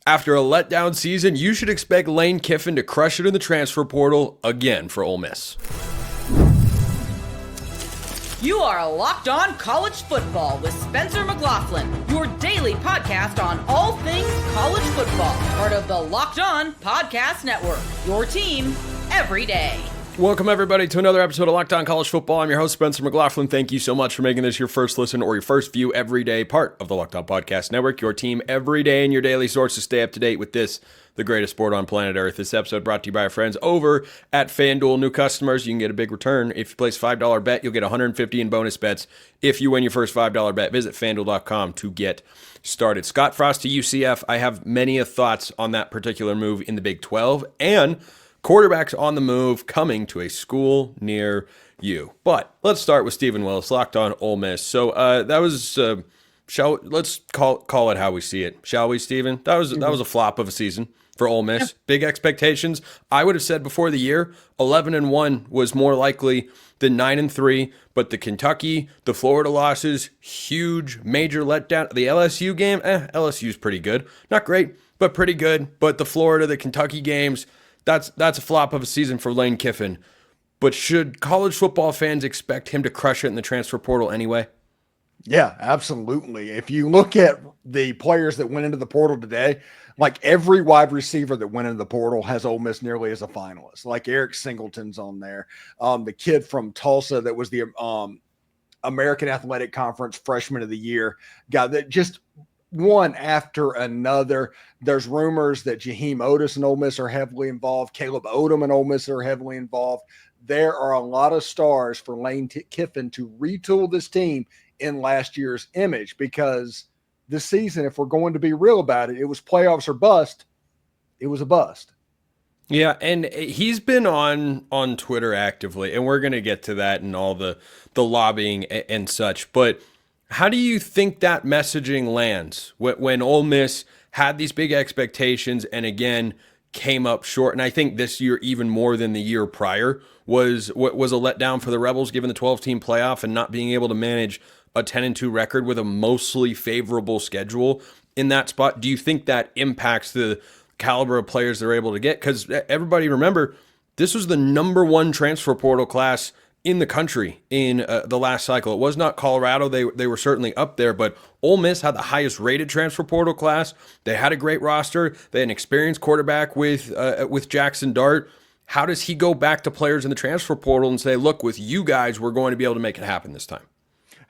After a letdown season, you should expect Lane Kiffin to crush it in the transfer portal again for Ole Miss. You are Locked On College Football with Spencer McLaughlin, your daily podcast on all things college football. Part of the Locked On Podcast Network, your team every day. Welcome, everybody, to another episode of Locked On College Football. I'm your host, Spencer McLaughlin. Thank you so much for making this your first listen or your first view every day, part of the Locked On Podcast Network, your team every day and your daily source to stay up to date with this, the greatest sport on planet Earth. This episode brought to you by our friends over at FanDuel. New customers, you can get a big return. If you place a $5 bet, you'll get $150 in bonus bets if you win your first $5 bet. Visit FanDuel.com to get started. Scott Frost to UCF. I have many thoughts on that particular move in the Big 12 and quarterbacks on the move coming to a school near you. But let's start with Stephen Willis, Locked On Ole Miss. So that was, let's call it how we see it, shall we, Stephen? That was a flop of a season for Ole Miss. Yeah. Big expectations. I would have said before the year, 11-1 was more likely than 9-3. But the Kentucky, the Florida losses, huge major letdown. The LSU game, LSU's pretty good, not great, but pretty good. But the Florida, the Kentucky games. That's a flop of a season for Lane Kiffin. But should college football fans expect him to crush it in the transfer portal anyway? Yeah, absolutely. If you look at the players that went into the portal today, like every wide receiver that went into the portal has Ole Miss nearly as a finalist. Like Eric Singleton's on there. The kid from Tulsa that was the American Athletic Conference Freshman of the Year guy that just one after another. There's rumors that Jaheim Otis and Ole Miss are heavily involved. Caleb Odom and Ole Miss are heavily involved. There are a lot of stars for Lane Kiffin to retool this team in last year's image, because this season, if we're going to be real about it, it was playoffs or bust. It was a bust. Yeah, and he's been on Twitter actively, and we're going to get to that and all the lobbying and such, but how do you think that messaging lands when Ole Miss had these big expectations and again came up short? And I think this year, even more than the year prior, was a letdown for the Rebels, given the 12-team playoff and not being able to manage a 10-2 record with a mostly favorable schedule in that spot. Do you think that impacts the caliber of players they're able to get? Because everybody remember, this was the number one transfer portal class in the country in the last cycle. It was not Colorado. They were certainly up there, but Ole Miss had the highest rated transfer portal class. They had a great roster. They had an experienced quarterback with Jackson Dart. How does he go back to players in the transfer portal and say, look, with you guys, we're going to be able to make it happen this time?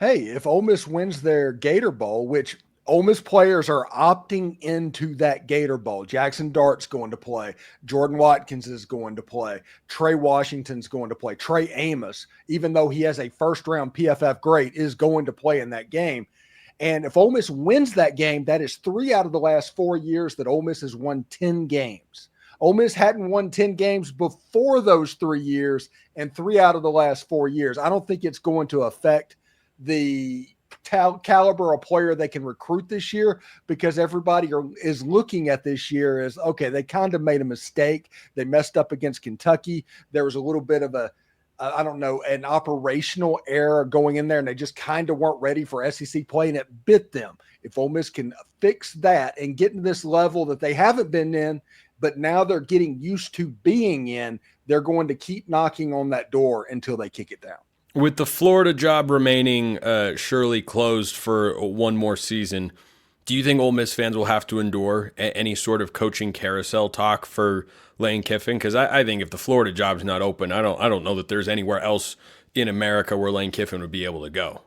Hey, if Ole Miss wins their Gator Bowl, which Ole Miss players are opting into that Gator Bowl. Jackson Dart's going to play. Jordan Watkins is going to play. Trey Washington's going to play. Trey Amos, even though he has a first-round PFF grade, is going to play in that game. And if Ole Miss wins that game, that is 3 out of the last 4 years that Ole Miss has won 10 games. Ole Miss hadn't won 10 games before those 3 years, and 3 out of the last 4 years. I don't think it's going to affect the caliber of player they can recruit this year, because everybody is looking at this year as, okay, they kind of made a mistake. They messed up against Kentucky. There was a little bit of an operational error going in there, and they just kind of weren't ready for SEC play, and it bit them. If Ole Miss can fix that and get to this level that they haven't been in, but now they're getting used to being in, they're going to keep knocking on that door until they kick it down. With the Florida job remaining surely closed for one more season, do you think Ole Miss fans will have to endure any sort of coaching carousel talk for Lane Kiffin? Because I think if the Florida job's not open, I don't know that there's anywhere else in America where Lane Kiffin would be able to go.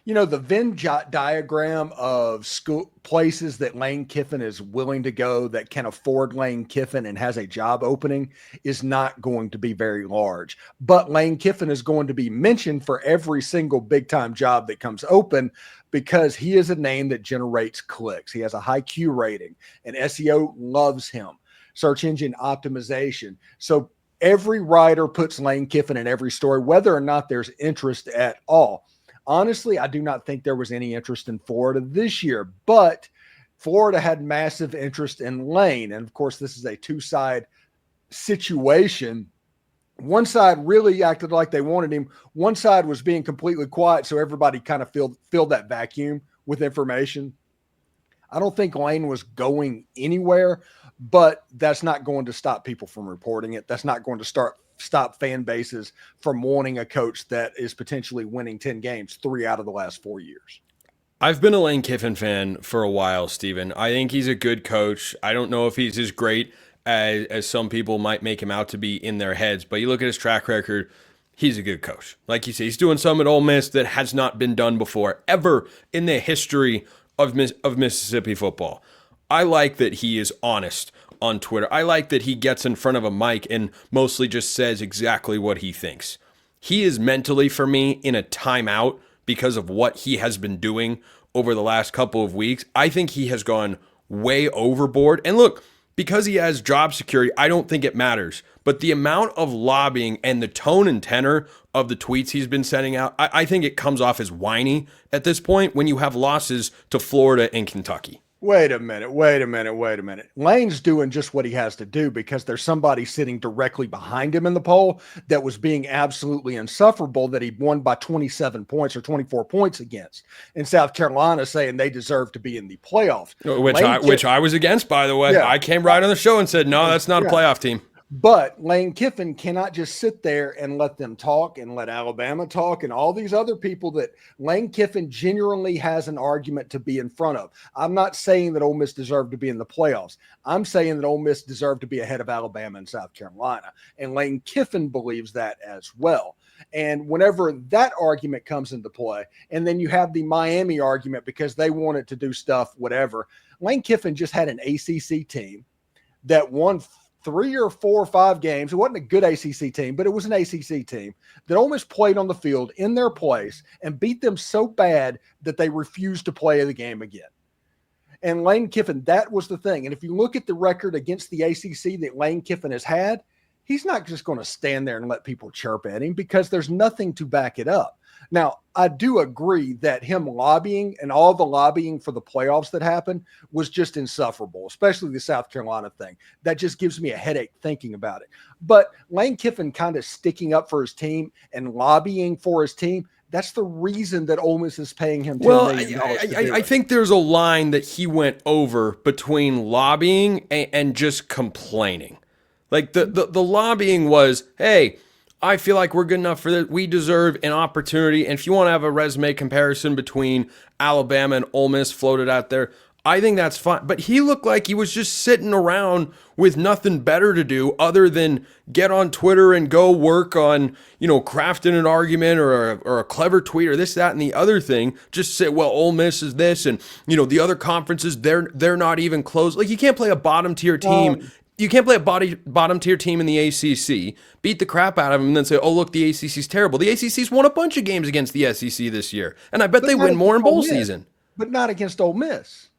You know, the Venn diagram of school places that Lane Kiffin is willing to go that can afford Lane Kiffin and has a job opening is not going to be very large. But Lane Kiffin is going to be mentioned for every single big-time job that comes open, because he is a name that generates clicks. He has a high Q rating, and SEO loves him. Search engine optimization. So every writer puts Lane Kiffin in every story, whether or not there's interest at all. Honestly, I do not think there was any interest in Florida this year, but Florida had massive interest in Lane. And of course, this is a two-side situation. One side really acted like they wanted him. One side was being completely quiet, so everybody kind of filled that vacuum with information. I don't think Lane was going anywhere, but that's not going to stop people from reporting it. That's not going to stop fan bases from wanting a coach that is potentially winning 10 games 3 out of the last 4 years. I've been a Lane Kiffin fan for a while, Steven. I think he's a good coach. I don't know if he's as great as some people might make him out to be in their heads, but you look at his track record, he's a good coach. Like you say, he's doing something at Ole Miss that has not been done before, ever in the history of Mississippi football. I like that he is honest on Twitter. I like that he gets in front of a mic and mostly just says exactly what he thinks. He is mentally, for me, in a timeout because of what he has been doing over the last couple of weeks. I think he has gone way overboard. And look, because he has job security, I don't think it matters. But the amount of lobbying and the tone and tenor of the tweets he's been sending out, I think it comes off as whiny at this point when you have losses to Florida and Kentucky. Wait a minute. Lane's doing just what he has to do because there's somebody sitting directly behind him in the poll that was being absolutely insufferable that he won by 27 points or 24 points against in South Carolina, saying they deserve to be in the playoffs. Which I was against, by the way. Yeah. I came right on the show and said, no, that's not a playoff team. But Lane Kiffin cannot just sit there and let them talk and let Alabama talk and all these other people that Lane Kiffin genuinely has an argument to be in front of. I'm not saying that Ole Miss deserved to be in the playoffs. I'm saying that Ole Miss deserved to be ahead of Alabama and South Carolina. And Lane Kiffin believes that as well. And whenever that argument comes into play, and then you have the Miami argument because they wanted to do stuff, whatever, Lane Kiffin just had an ACC team that won 3 or 4 or 5 games. It wasn't a good ACC team, but it was an ACC team that almost played on the field in their place and beat them so bad that they refused to play the game again. And Lane Kiffin, that was the thing. And if you look at the record against the ACC that Lane Kiffin has had, he's not just going to stand there and let people chirp at him because there's nothing to back it up. Now, I do agree that him lobbying and all the lobbying for the playoffs that happened was just insufferable, especially the South Carolina thing. That just gives me a headache thinking about it. But Lane Kiffin kind of sticking up for his team and lobbying for his team, that's the reason that Ole Miss is paying him $10 million. I think there's a line that he went over between lobbying and just complaining. Like the lobbying was, hey, I feel like we're good enough for this. We deserve an opportunity. And if you want to have a resume comparison between Alabama and Ole Miss floated out there, I think that's fine. But he looked like he was just sitting around with nothing better to do other than get on Twitter and go work on, crafting an argument or a clever tweet or this, that, and the other thing. Just say, well, Ole Miss is this, and the other conferences, they're not even close. Like, you can't play a bottom tier team. You can't play a bottom tier team in the ACC, beat the crap out of them, and then say, oh, look, the ACC's terrible. The ACC's won a bunch of games against the SEC this year, and I bet they win more in bowl season. But not against Ole Miss,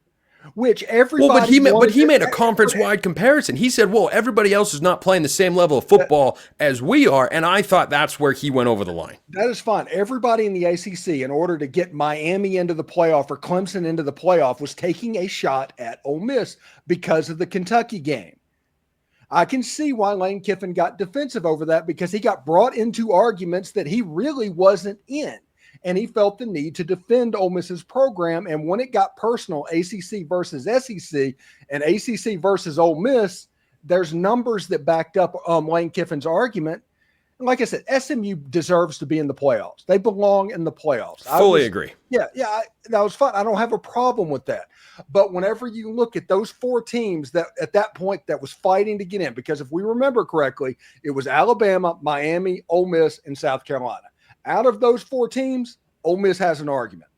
which everybody but he made a conference-wide comparison. He said, well, everybody else is not playing the same level of football as we are, and I thought that's where he went over the line. That is fine. Everybody in the ACC, in order to get Miami into the playoff or Clemson into the playoff, was taking a shot at Ole Miss because of the Kentucky game. I can see why Lane Kiffin got defensive over that because he got brought into arguments that he really wasn't in. And he felt the need to defend Ole Miss's program. And when it got personal, ACC versus SEC and ACC versus Ole Miss, there's numbers that backed up Lane Kiffin's argument. And like I said, SMU deserves to be in the playoffs. They belong in the playoffs. Fully agree. Yeah, that was fun. I don't have a problem with that. But whenever you look at those 4 teams that at that point that was fighting to get in, because if we remember correctly, it was Alabama, Miami, Ole Miss, and South Carolina. Out of those 4 teams, Ole Miss has an argument.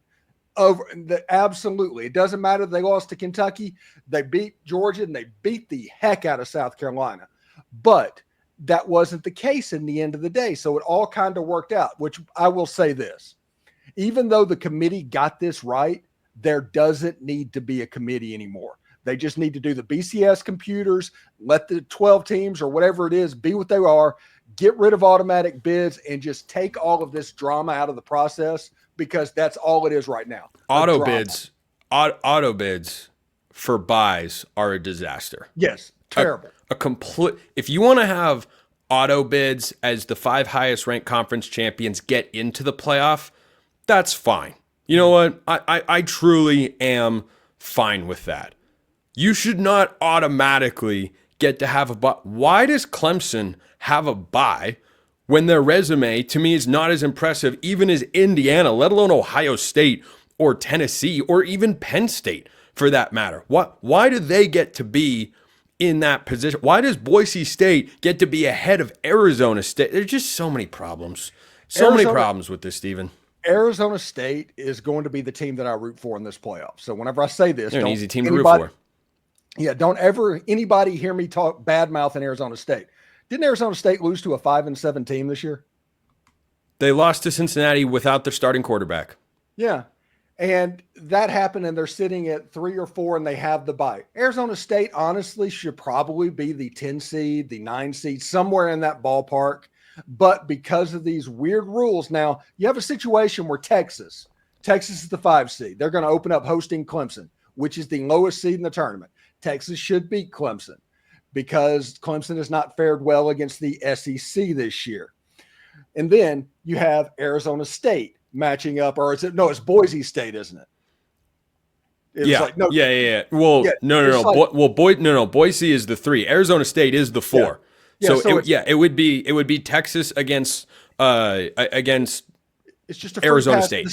Absolutely. It doesn't matter if they lost to Kentucky. They beat Georgia, and they beat the heck out of South Carolina. But that wasn't the case in the end of the day. So it all kind of worked out, which I will say this. Even though the committee got this right, there doesn't need to be a committee anymore. They just need to do the BCS computers, let the 12 teams or whatever it is be what they are, get rid of automatic bids, and just take all of this drama out of the process because that's all it is right now. Auto bids for buys are a disaster. Yes, terrible. If you want to have auto bids as the 5 highest ranked conference champions get into the playoff, that's fine. You know what? I truly am fine with that. You should not automatically get to have a bye. Why does Clemson have a bye when their resume, to me, is not as impressive even as Indiana, let alone Ohio State or Tennessee or even Penn State for that matter? Why do they get to be in that position? Why does Boise State get to be ahead of Arizona State? There's just so many problems. Many problems with this, Stephen. Arizona State is going to be the team that I root for in this playoff. So whenever I say this, they're an easy team to root for. Yeah, don't ever anybody hear me talk bad mouth in Arizona State. Didn't Arizona State lose to a 5-7 team this year? They lost to Cincinnati without their starting quarterback. Yeah. And that happened, and they're sitting at 3 or 4, and they have the bye. Arizona State, honestly, should probably be the 10 seed, the 9 seed, somewhere in that ballpark. But because of these weird rules, now you have a situation where Texas is the 5 seed. They're going to open up hosting Clemson, which is the lowest seed in the tournament. Texas should beat Clemson because Clemson has not fared well against the SEC this year. And then you have Arizona State matching up, or it's Boise State, isn't it? Yeah. Well, Boise is the 3. Arizona State is the 4. Yeah. It would be Texas against it's just a Arizona State.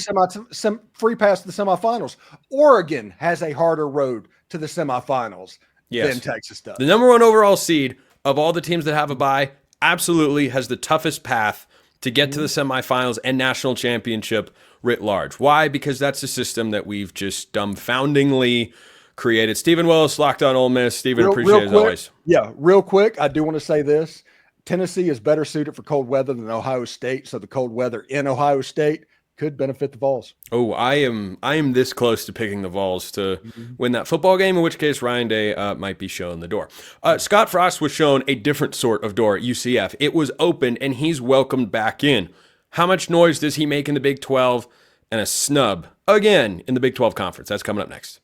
Free pass to the semifinals. Oregon has a harder road to the semifinals than Texas does. The number 1 overall seed of all the teams that have a bye absolutely has the toughest path to get to the semifinals and national championship writ large. Why? Because that's a system that we've just dumbfoundingly created. Stephen Willis, Locked On Ole Miss. Stephen, appreciate it as always. Yeah, real quick, I do want to say this. Tennessee is better suited for cold weather than Ohio State, so the cold weather in Ohio State could benefit the Vols. Oh, I am this close to picking the Vols to win that football game, in which case Ryan Day might be shown the door. Scott Frost was shown a different sort of door at UCF. It was open, and he's welcomed back in. How much noise does he make in the Big 12? And a snub again in the Big 12 Conference. That's coming up next.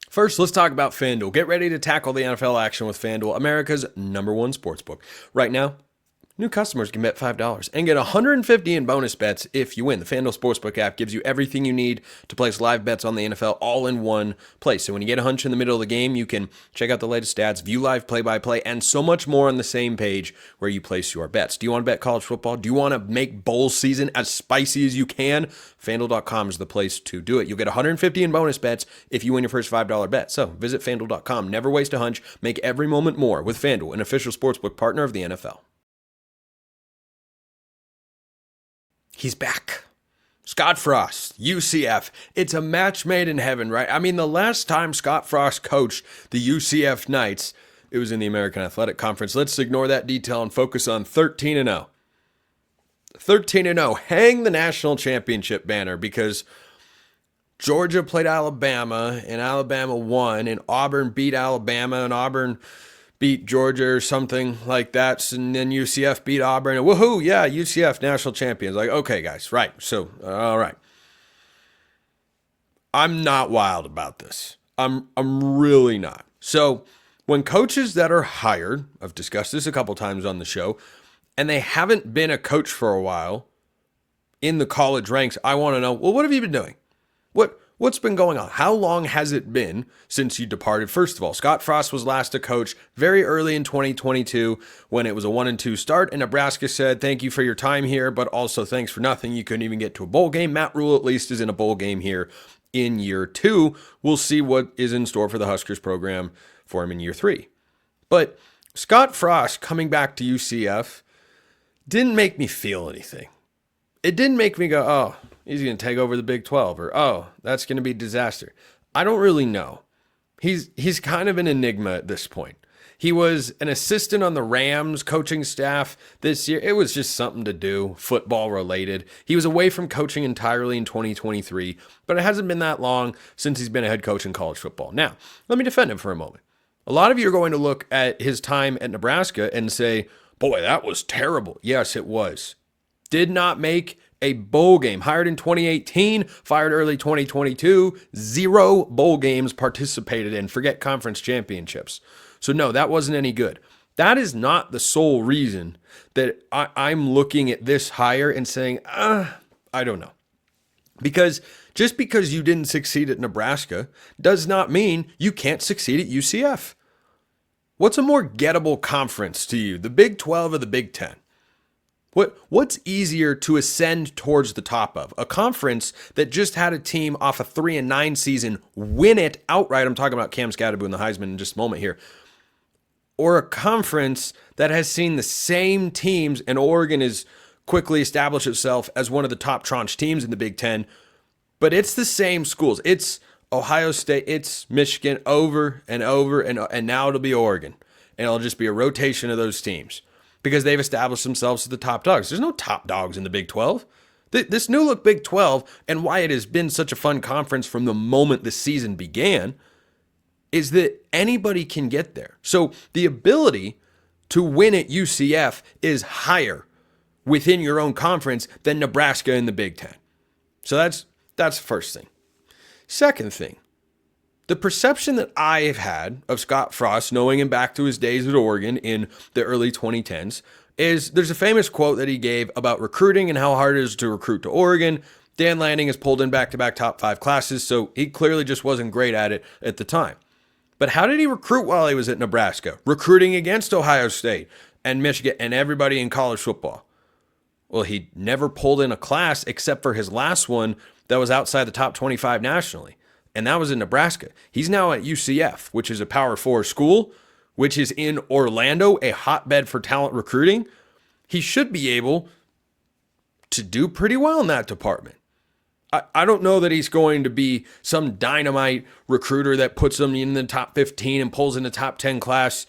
First, let's talk about FanDuel. Get ready to tackle the NFL action with FanDuel, America's #1 sportsbook. Right now, new customers can bet $5 and get $150 in bonus bets if you win. The FanDuel Sportsbook app gives you everything you need to place live bets on the NFL all in one place. So when you get a hunch in the middle of the game, you can check out the latest stats, view live play-by-play, and so much more on the same page where you place your bets. Do you want to bet college football? Do you want to make bowl season as spicy as you can? FanDuel.com is the place to do it. You'll get $150 in bonus bets if you win your first $5 bet. So visit FanDuel.com. Never waste a hunch. Make every moment more with FanDuel, an official sportsbook partner of the NFL. He's back. Scott Frost, UCF. It's a match made in heaven, right? I mean, the last time Scott Frost coached the UCF Knights, it was in the American Athletic Conference. Let's ignore that detail and focus on 13-0. 13-0. Hang the national championship banner because Georgia played Alabama and Alabama won, and Auburn beat Alabama and Auburn beat Georgia or something like that, and then UCF beat Auburn, and woohoo, yeah, UCF national champions. Like, okay, guys, right, so, all right. I'm not wild about this. I'm really not. So, when coaches that are hired, I've discussed this a couple times on the show, and they haven't been a coach for a while in the college ranks, I want to know, well, what have you been doing? What's been going on? How long has it been since you departed? First of all, Scott Frost was last a coach very early in 2022 when it was a 1-2 start, and Nebraska said, thank you for your time here, but also thanks for nothing. You couldn't even get to a bowl game. Matt Rule at least is in a bowl game here in year 2. We'll see what is in store for the Huskers program for him in year 3. But Scott Frost coming back to UCF didn't make me feel anything. It didn't make me go, oh, he's going to take over the Big 12, or, oh, that's going to be a disaster. I don't really know. He's kind of an enigma at this point. He was an assistant on the Rams coaching staff this year. It was just something to do, football related. He was away from coaching entirely in 2023, but it hasn't been that long since he's been a head coach in college football. Now, let me defend him for a moment. A lot of you are going to look at his time at Nebraska and say, boy, that was terrible. Yes, it was. Did not make a bowl game. Hired in 2018, fired early 2022, 0 bowl games participated in. Forget conference championships. So no, that wasn't any good. That is not the sole reason that I'm looking at this hire and saying, I don't know. Because Just because you didn't succeed at Nebraska does not mean you can't succeed at UCF. What's a more gettable conference to you, the Big 12 or the Big 10? What's easier to ascend towards the top of? A conference that just had a team off a 3-9 season win it outright. I'm talking about Cam Skattebo and the Heisman in just a moment here. Or a conference that has seen the same teams, and Oregon has quickly established itself as one of the top tranche teams in the Big 10, but it's the same schools. It's Ohio State, it's Michigan over and over, and now it'll be Oregon. And it'll just be a rotation of those teams because they've established themselves as the top dogs. There's no top dogs in the Big 12. This new look Big 12, and why it has been such a fun conference from the moment the season began, is that anybody can get there. So the ability to win at UCF is higher within your own conference than Nebraska in the Big 10. So that's the first thing. Second thing, the perception that I have had of Scott Frost, knowing him back to his days at Oregon in the early 2010s, is there's a famous quote that he gave about recruiting and how hard it is to recruit to Oregon. Dan Lanning has pulled in back-to-back top 5 classes, so he clearly just wasn't great at it at the time. But how did he recruit while he was at Nebraska? Recruiting against Ohio State and Michigan and everybody in college football. Well, he never pulled in a class except for his last one that was outside the top 25 nationally, and that was in Nebraska. He's now at UCF, which is a Power 4 school, which is in Orlando, a hotbed for talent recruiting. He should be able to do pretty well in that department. I don't know that he's going to be some dynamite recruiter that puts him in the top 15 and pulls in the top 10 class,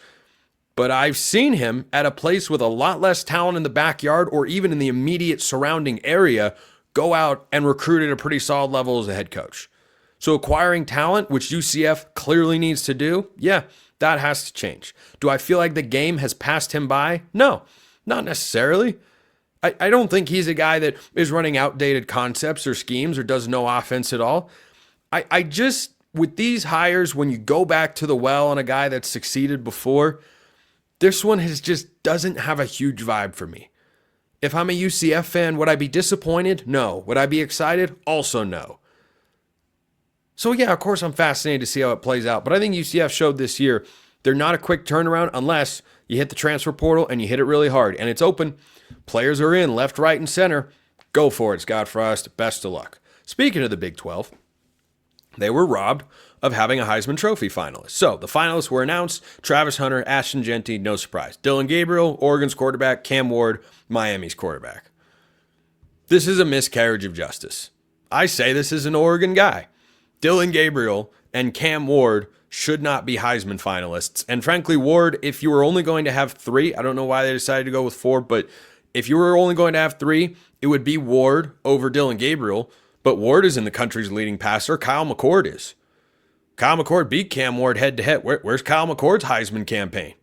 but I've seen him at a place with a lot less talent in the backyard or even in the immediate surrounding area go out and recruit at a pretty solid level as a head coach. So acquiring talent, which UCF clearly needs to do, yeah, that has to change. Do I feel like the game has passed him by? No, not necessarily. I don't think he's a guy that is running outdated concepts or schemes or does no offense at all. I just, with these hires, when you go back to the well on a guy that's succeeded before, this one doesn't have a huge vibe for me. If I'm a UCF fan, would I be disappointed? No. Would I be excited? Also no. So yeah, of course I'm fascinated to see how it plays out, but I think UCF showed this year they're not a quick turnaround unless you hit the transfer portal and you hit it really hard, and it's open. Players are in left, right, and center. Go for it, Scott Frost. Best of luck. Speaking of the Big 12, they were robbed of having a Heisman Trophy finalist. So the finalists were announced: Travis Hunter, Ashton Jeanty, no surprise. Dylan Gabriel, Oregon's quarterback. Cam Ward, Miami's quarterback. This is a miscarriage of justice. I say this is an Oregon guy. Dylan Gabriel and Cam Ward should not be Heisman finalists. And frankly, Ward, if you were only going to have 3, I don't know why they decided to go with 4, but if you were only going to have 3, it would be Ward over Dylan Gabriel. But Ward is in the country's leading passer. Kyle McCord is. Kyle McCord beat Cam Ward head-to-head. Where's Kyle McCord's Heisman campaign?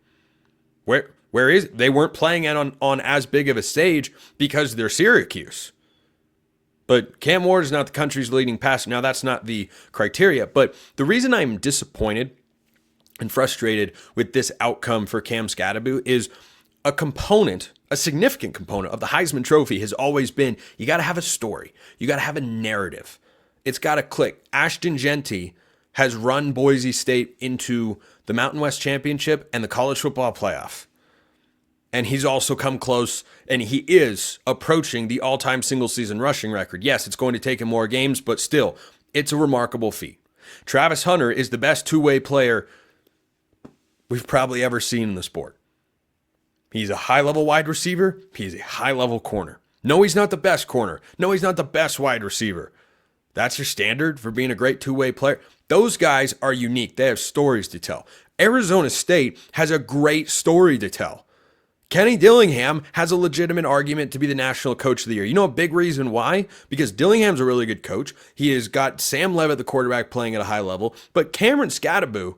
Where is it? They weren't playing it on as big of a stage because they're Syracuse. But Cam Ward is not the country's leading passer. Now, that's not the criteria. But the reason I'm disappointed and frustrated with this outcome for Cam Skattebo is a significant component of the Heisman Trophy has always been you got to have a story. You got to have a narrative. It's got to click. Ashton Jeanty has run Boise State into the Mountain West Championship and the college football playoff. And he's also come close, and he is approaching the all-time single-season rushing record. Yes, it's going to take him more games, but still, it's a remarkable feat. Travis Hunter is the best two-way player we've probably ever seen in the sport. He's a high-level wide receiver. He's a high-level corner. No, he's not the best corner. No, he's not the best wide receiver. That's your standard for being a great two-way player. Those guys are unique. They have stories to tell. Arizona State has a great story to tell. Kenny Dillingham has a legitimate argument to be the National Coach of the Year. You know a big reason why? Because Dillingham's a really good coach. He has got Sam Levitt, the quarterback, playing at a high level. But Cameron Skattebo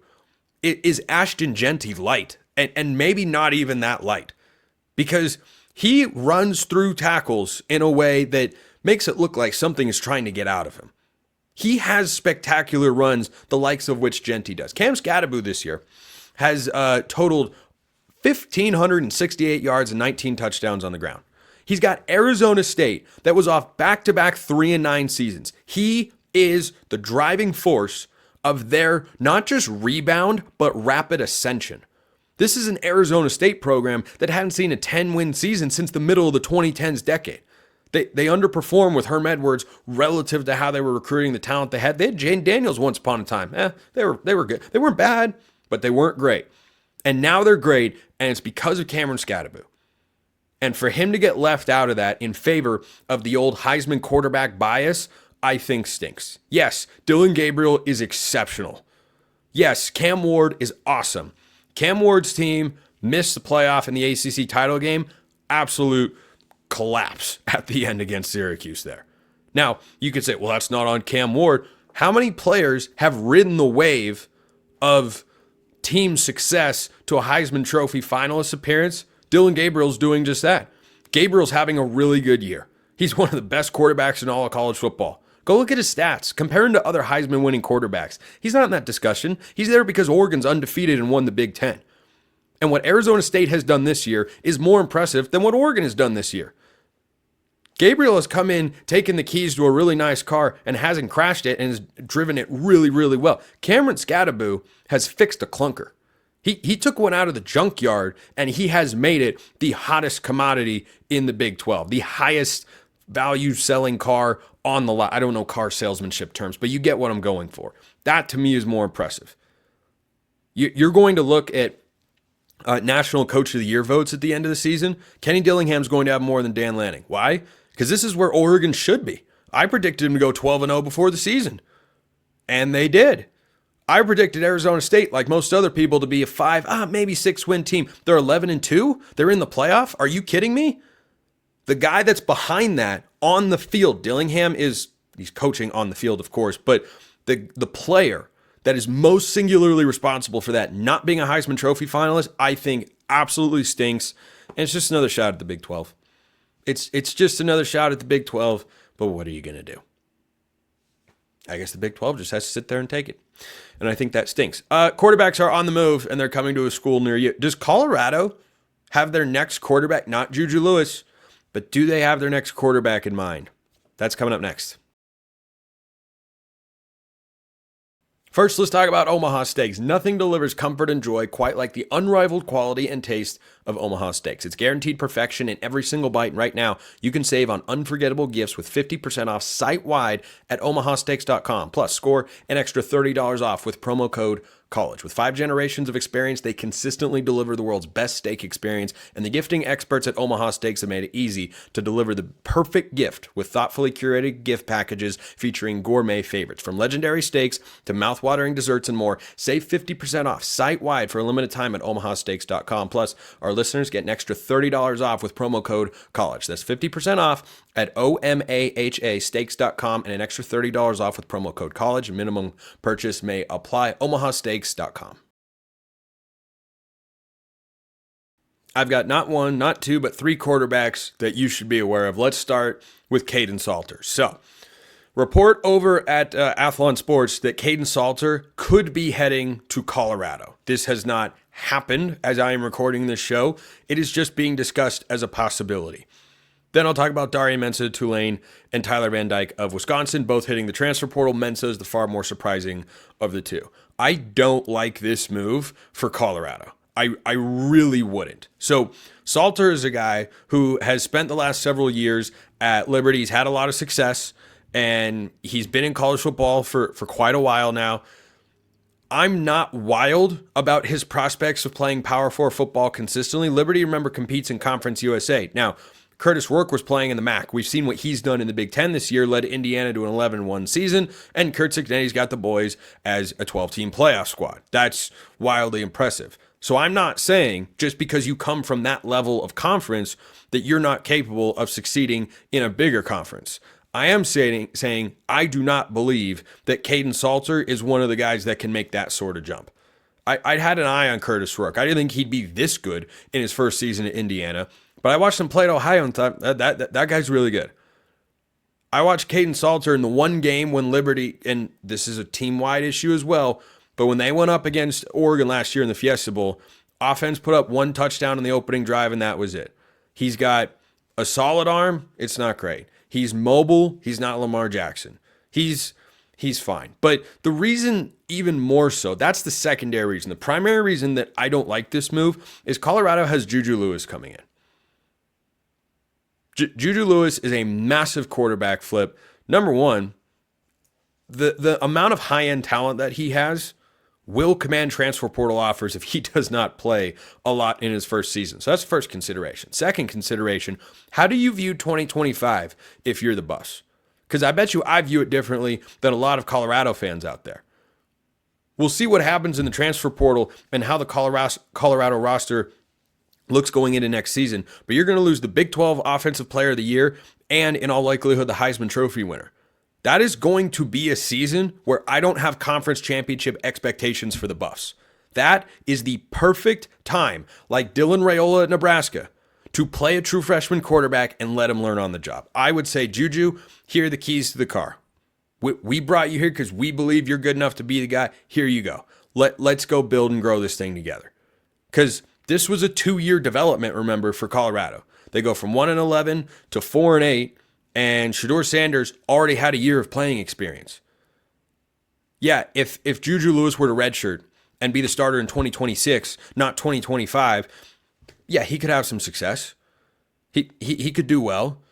is Ashton Jeanty light, and maybe not even that light. Because he runs through tackles in a way that makes it look like something is trying to get out of him. He has spectacular runs, the likes of which Jeanty does. Cam Skattebo this year has totaled 1,568 yards and 19 touchdowns on the ground. He's got Arizona State that was off back-to-back 3-9 seasons. He is the driving force of their not just rebound, but rapid ascension. This is an Arizona State program that hadn't seen a 10-win season since the middle of the 2010s decade. They underperformed with Herm Edwards relative to how they were recruiting the talent they had. They had Jane Daniels once upon a time. They were good. They weren't bad, but they weren't great. And now they're great, and it's because of Cameron Skattebo. And for him to get left out of that in favor of the old Heisman quarterback bias, I think stinks. Yes, Dillon Gabriel is exceptional. Yes, Cam Ward is awesome. Cam Ward's team missed the playoff in the ACC title game. Absolute collapse at the end against Syracuse there. Now, you could say, well, that's not on Cam Ward. How many players have ridden the wave of team success to a Heisman Trophy finalist appearance? Dillon Gabriel's doing just that. Gabriel's having a really good year. He's one of the best quarterbacks in all of college football. Go look at his stats. Compare him to other Heisman winning quarterbacks. He's not in that discussion. He's there because Oregon's undefeated and won the Big Ten. And what Arizona State has done this year is more impressive than what Oregon has done this year. Gabriel has come in, taken the keys to a really nice car, and hasn't crashed it and has driven it really, really well. Cameron Skattebo has fixed a clunker. He took one out of the junkyard, and he has made it the hottest commodity in the Big 12, the highest value selling car on the lot. I don't know car salesmanship terms, but you get what I'm going for. That to me is more impressive. You're going to look at National Coach of the Year votes at the end of the season. Kenny Dillingham's going to have more than Dan Lanning. Why? Because this is where Oregon should be. I predicted him to go 12-0 before the season, and they did. I predicted Arizona State, like most other people, to be a 5, maybe 6-win team. They're 11-2. They're in the playoff. Are you kidding me? The guy that's behind that on the field, Dillingham he's coaching on the field, of course, but the player that is most singularly responsible for that not being a Heisman Trophy finalist, I think absolutely stinks. And it's just another shot at the Big 12. It's just another shot at the Big 12, but what are you going to do? I guess the Big 12 just has to sit there and take it. And I think that stinks. Quarterbacks are on the move, and they're coming to a school near you. Does Colorado have their next quarterback, not JuJu Lewis, but do they have their next quarterback in mind? That's coming up next. First, let's talk about Omaha Steaks. Nothing delivers comfort and joy quite like the unrivaled quality and taste of Omaha Steaks. It's guaranteed perfection in every single bite. And right now, you can save on unforgettable gifts with 50% off site-wide at omahasteaks.com. Plus, score an extra $30 off with promo code COLLEGE. With 5 generations of experience, they consistently deliver the world's best steak experience, and the gifting experts at Omaha Steaks have made it easy to deliver the perfect gift with thoughtfully curated gift packages featuring gourmet favorites. From legendary steaks to mouth-watering desserts and more, save 50% off site-wide for a limited time at omahasteaks.com. Plus, our listeners get an extra $30 off with promo code COLLEGE. That's 50% off at omahasteaks.com and an extra $30 off with promo code COLLEGE. A minimum purchase may apply. omahasteaks.com. I've got not one, not two, but 3 quarterbacks that you should be aware of. Let's start with Kaidon Salter. So, report over at Athlon Sports that Kaidon Salter could be heading to Colorado. This has not happened as I am recording this show. It is just being discussed as a possibility. Then I'll talk about Darian Mensah of Tulane and Tyler Van Dyke of Wisconsin, both hitting the transfer portal. Mensah is the far more surprising of the two. I don't like this move for Colorado. I really wouldn't. So Salter is a guy who has spent the last several years at Liberty. He's had a lot of success, and he's been in college football for quite a while now. I'm not wild about his prospects of playing Power 4 football consistently. Liberty, remember, competes in Conference USA. Now, Curtis Rourke was playing in the MAC. We've seen what he's done in the Big Ten this year, led Indiana to an 11-1 season, and Kurt Cignetti's got the boys as a 12-team playoff squad. That's wildly impressive. So I'm not saying just because you come from that level of conference that you're not capable of succeeding in a bigger conference. I am saying I do not believe that Kaidon Salter is one of the guys that can make that sort of jump. I'd had an eye on Curtis Rourke. I didn't think he'd be this good in his first season at Indiana. But I watched him play at Ohio and thought, that guy's really good. I watched Kaidon Salter in the one game when Liberty, and this is a team-wide issue as well, but when they went up against Oregon last year in the Fiesta Bowl, offense put up 1 touchdown in the opening drive, and that was it. He's got a solid arm. It's not great. He's mobile. He's not Lamar Jackson. He's he's fine. But the reason, even more so, that's the secondary reason. The primary reason that I don't like this move is Colorado has JuJu Lewis coming in. JuJu Lewis is a massive quarterback flip. Number one, the amount of high-end talent that he has will command transfer portal offers if he does not play a lot in his first season. So that's the first consideration. Second consideration, how do you view 2025 if you're the Buffs? Because I bet you I view it differently than a lot of Colorado fans out there. We'll see what happens in the transfer portal and how the Colorado roster looks going into next season. But you're going to lose the Big 12 Offensive Player of the Year and, in all likelihood, the Heisman Trophy winner. That is going to be a season where I don't have conference championship expectations for the Buffs. That is the perfect time, like Dylan Raiola at Nebraska, to play a true freshman quarterback and let him learn on the job. I would say, JuJu, here are the keys to the car. We brought you here because we believe you're good enough to be the guy. Here you go. Let's go build and grow this thing together. Because this was a 2-year development, remember, for Colorado. They go from 1-11 to 4-8. And Shedeur Sanders already had a year of playing experience. Yeah, if JuJu Lewis were to redshirt and be the starter in 2026, not 2025, yeah, he could have some success. He could do well.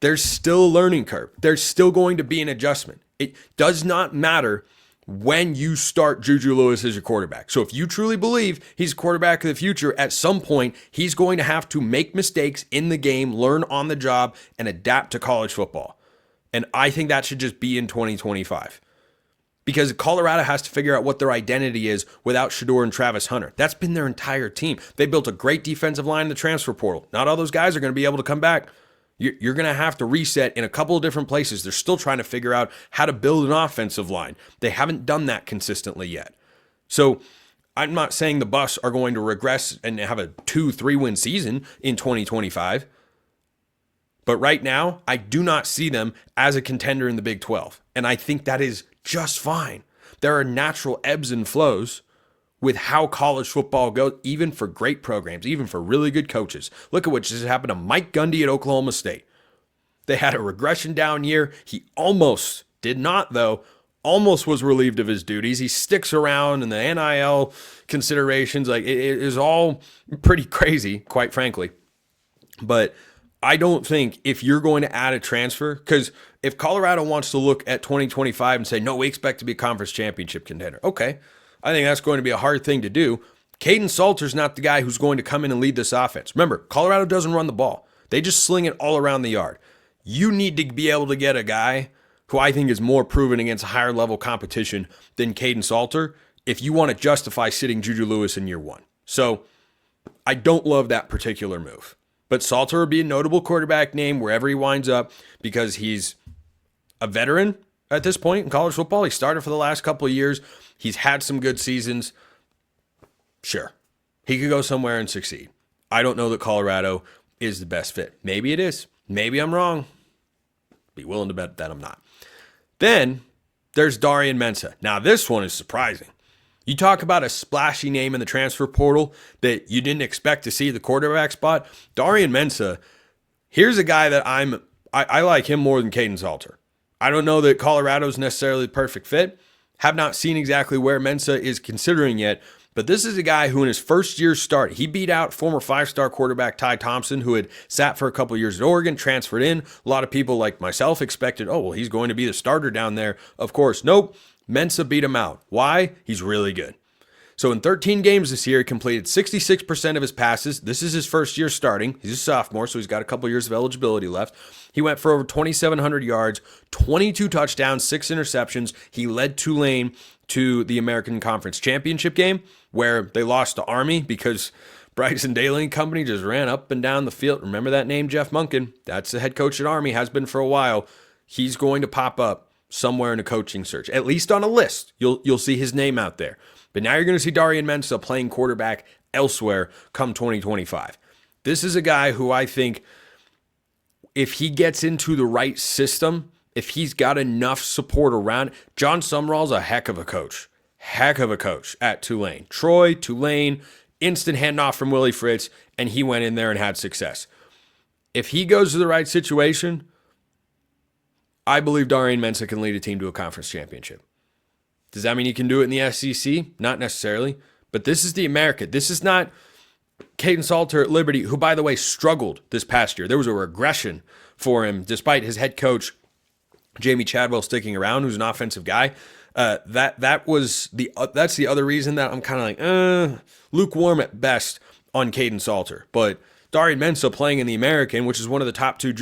There's still a learning curve. There's still going to be an adjustment. It does not matter when you start JuJu Lewis as your quarterback. So if you truly believe he's a quarterback of the future, at some point, he's going to have to make mistakes in the game, learn on the job, and adapt to college football. And I think that should just be in 2025. Because Colorado has to figure out what their identity is without Shedeur and Travis Hunter. That's been their entire team. They built a great defensive line in the transfer portal. Not all those guys are going to be able to come back. You're going to have to reset in a couple of different places. They're still trying to figure out how to build an offensive line. They haven't done that consistently yet. So I'm not saying the Buffs are going to regress and have a 2-3 win season in 2025. But right now, I do not see them as a contender in the Big 12. And I think that is just fine. There are natural ebbs and flows with how college football goes, even for great programs, even for really good coaches. Look at what just happened to Mike Gundy at Oklahoma State. They had a regression down year. He almost did not, though, almost was relieved of his duties. He sticks around, and the NIL considerations, like it is all pretty crazy, quite frankly. But I don't think if you're going to add a transfer, because if Colorado wants to look at 2025 and say, no, we expect to be a conference championship contender, okay, I think that's going to be a hard thing to do. Kaidon Salter's not the guy who's going to come in and lead this offense. Remember, Colorado doesn't run the ball. They just sling it all around the yard. You need to be able to get a guy who I think is more proven against higher level competition than Kaidon Salter if you want to justify sitting JuJu Lewis in year one. So I don't love that particular move. But Salter will be a notable quarterback name wherever he winds up because he's a veteran at this point in college football. He started for the last couple of years. He's had some good seasons. Sure, he could go somewhere and succeed. I don't know that Colorado is the best fit. Maybe it is. Maybe I'm wrong. Be willing to bet that I'm not. Then there's Darian Mensah. Now this one is surprising. You talk about a splashy name in the transfer portal that you didn't expect to see the quarterback spot. Darian Mensah, here's a guy that I like him more than Kaidon Salter. I don't know that Colorado's necessarily the perfect fit. Have not seen exactly where Mensah is considering yet, but this is a guy who in his first year start, he beat out former 5-star quarterback Ty Thompson, who had sat for a couple years at Oregon, transferred in. A lot of people like myself expected, oh, well, he's going to be the starter down there. Of course, nope. Mensah beat him out. Why? He's really good. So in 13 games this year, he completed 66% of his passes. This is his first year starting. He's a sophomore, so he's got a couple years of eligibility left. He went for over 2,700 yards, 22 touchdowns, 6 interceptions. He led Tulane to the American Conference Championship game, where they lost to Army because Bryson Daly and company just ran up and down the field. Remember that name, Jeff Monken? That's the head coach at Army, has been for a while. He's going to pop up somewhere in a coaching search, at least on a list. You'll see his name out there. But now you're going to see Darian Mensah playing quarterback elsewhere come 2025. This is a guy who I think if he gets into the right system, if he's got enough support around, John Sumrall's a heck of a coach at Tulane. Troy, Tulane, instant handoff from Willie Fritz, and he went in there and had success. If he goes to the right situation, I believe Darian Mensah can lead a team to a conference championship. Does that mean he can do it in the SEC? Not necessarily. But this is the America. This is not Kaidon Salter at Liberty, who, by the way, struggled this past year. There was a regression for him, despite his head coach, Jamie Chadwell, sticking around, who's an offensive guy. That's the other reason that I'm kind of like lukewarm at best on Kaidon Salter. But Darian Mensah playing in the American, which is one of the top two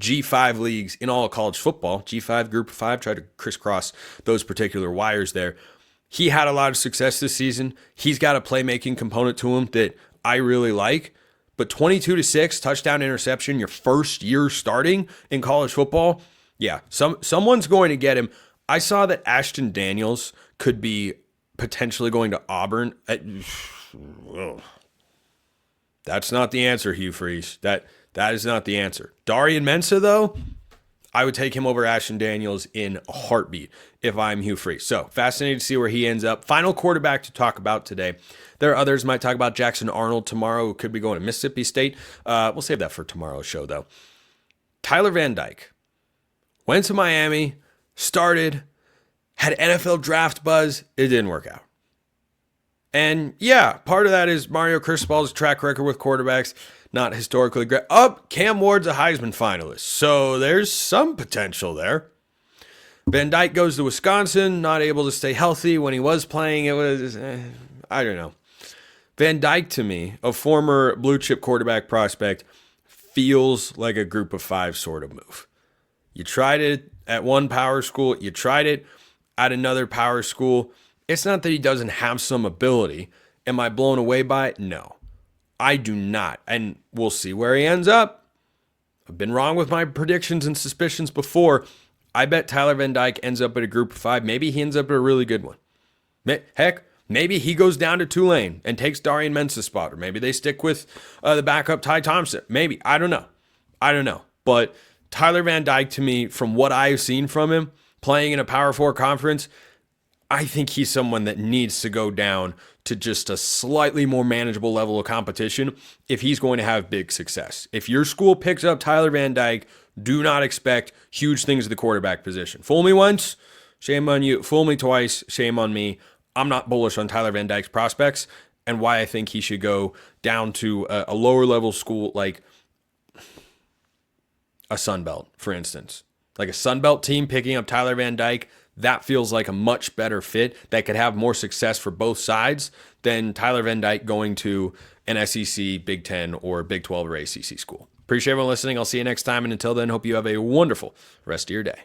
G5 leagues in all of college football, G5, Group of 5, try to crisscross those particular wires there. He had a lot of success this season. He's got a playmaking component to him that I really like. But 22-6 touchdown interception, your first year starting in college football, yeah, someone's going to get him. I saw that Ashton Daniels could be potentially going to Auburn. That's not the answer, Hugh Freeze. That is not the answer. Darian Mensah, though, I would take him over Ashton Daniels in a heartbeat if I'm Hugh Freeze. So fascinated to see where he ends up. Final quarterback to talk about today. There are others. Might talk about Jackson Arnold tomorrow, who could be going to Mississippi State. We'll save that for tomorrow's show, though. Tyler Van Dyke went to Miami, started, had NFL draft buzz. It didn't work out. And yeah, part of that is Mario Cristobal's track record with quarterbacks, not historically great. Cam Ward's a Heisman finalist, so there's some potential there. Van Dyke goes to Wisconsin, not able to stay healthy. When he was playing, it was, I don't know. Van Dyke, to me, a former blue chip quarterback prospect, feels like a Group of 5 sort of move. You tried it at one power school, you tried it at another power school. It's not that he doesn't have some ability. Am I blown away by it? No, I do not. And we'll see where he ends up. I've been wrong with my predictions and suspicions before. I bet Tyler Van Dyke ends up at a Group of 5. Maybe he ends up at a really good one. Heck, maybe he goes down to Tulane and takes Darian Mensah's spot. Or maybe they stick with the backup Ty Thompson. Maybe. I don't know. But Tyler Van Dyke, to me, from what I've seen from him, playing in a Power 4 conference, I think he's someone that needs to go down to just a slightly more manageable level of competition if he's going to have big success. If your school picks up Tyler Van Dyke, do not expect huge things at the quarterback position. Fool me once, shame on you. Fool me twice, shame on me. I'm not bullish on Tyler Van Dyke's prospects and why I think he should go down to a lower level school like a Sun Belt, for instance. Like a Sun Belt team picking up Tyler Van Dyke, that feels like a much better fit that could have more success for both sides than Tyler Van Dyke going to an SEC, Big 10, or Big 12 or ACC school. Appreciate everyone listening. I'll see you next time. And until then, hope you have a wonderful rest of your day.